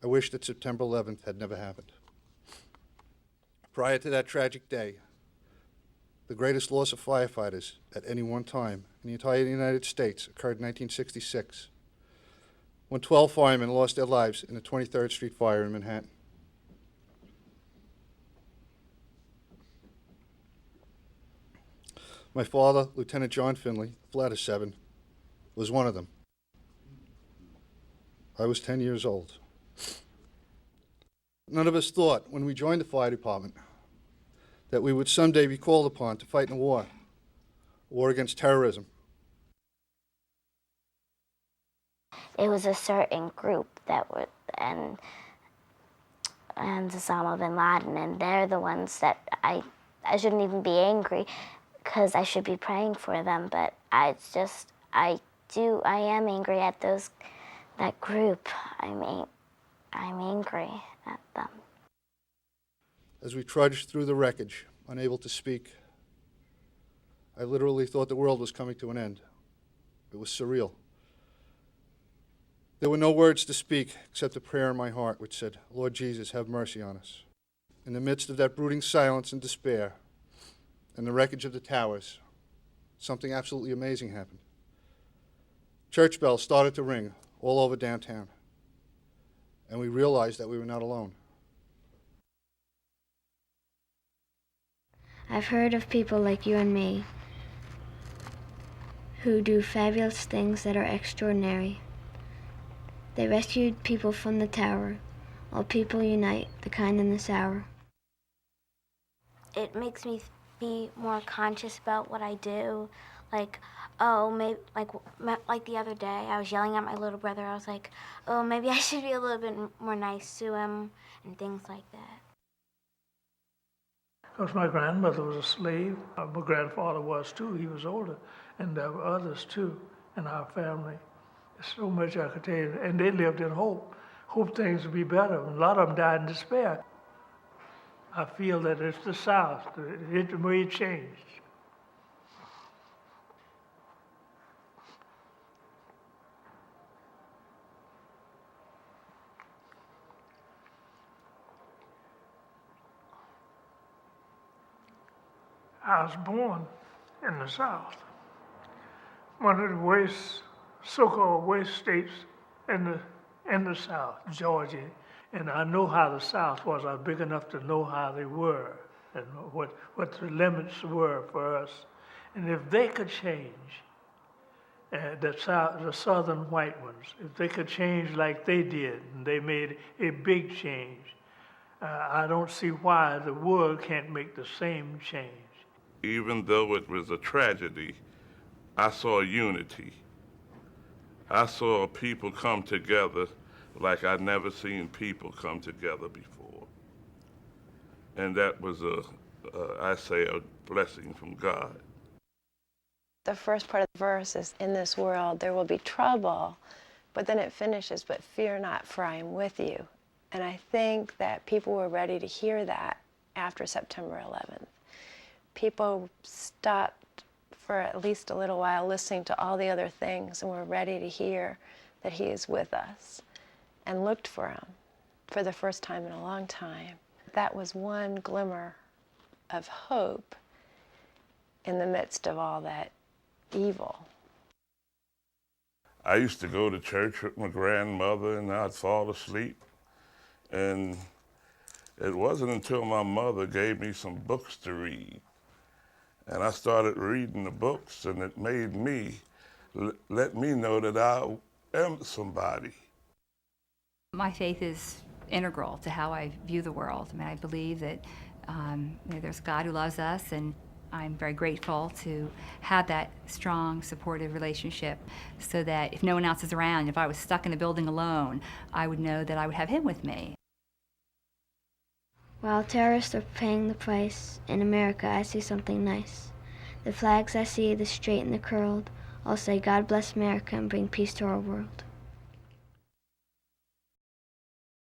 I wish that September 11th had never happened. Prior to that tragic day, the greatest loss of firefighters at any one time in the entire United States occurred in 1966, when 12 firemen lost their lives in the 23rd Street fire in Manhattan. My father, Lieutenant John Finley, Flatter 7, was one of them. I was 10 years old. None of us thought, when we joined the fire department, that we would someday be called upon to fight in a war against terrorism. It was a certain group that would, and Osama bin Laden, and they're the ones that I shouldn't even be angry, because I should be praying for them, but I am angry at that group. I'm angry at them. As we trudged through the wreckage, unable to speak, I literally thought the world was coming to an end. It was surreal. There were no words to speak except a prayer in my heart which said, "Lord Jesus, have mercy on us." In the midst of that brooding silence and despair and the wreckage of the towers, something absolutely amazing happened. Church bells started to ring all over downtown, and we realized that we were not alone. I've heard of people like you and me who do fabulous things that are extraordinary. They rescued people from the tower. All people unite, the kind and the sour. It makes me be more conscious about what I do. Like, oh, maybe, like the other day, I was yelling at my little brother. I was like, oh, maybe I should be a little bit more nice to him and things like that. Because my grandmother was a slave. My grandfather was too. He was older. And there were others too in our family. There's so much I could tell you. And they lived in hope. Hope things would be better. A lot of them died in despair. I feel that it's the South. It may change. I was born in the South, one of the worst, so-called worst states in the South, Georgia. And I know how the South was. I was big enough to know how they were and what the limits were for us. And if they could change, the Southern white ones, if they could change like they did, and they made a big change, I don't see why the world can't make the same change. Even though it was a tragedy, I saw unity. I saw people come together like I'd never seen people come together before. And that was I say, a blessing from God. The first part of the verse is, in this world there will be trouble, but then it finishes, but fear not, for I am with you. And I think that people were ready to hear that after September 11th. People stopped for at least a little while listening to all the other things and were ready to hear that he is with us and looked for him for the first time in a long time. That was one glimmer of hope in the midst of all that evil. I used to go to church with my grandmother and I'd fall asleep. And it wasn't until my mother gave me some books to read. And I started reading the books, and it made me, let me know that I am somebody. My faith is integral to how I view the world. I mean, I believe that there's a God who loves us, and I'm very grateful to have that strong, supportive relationship so that if no one else is around, if I was stuck in a building alone, I would know that I would have him with me. While terrorists are paying the price, in America I see something nice. The flags I see, the straight and the curled, all say God bless America and bring peace to our world.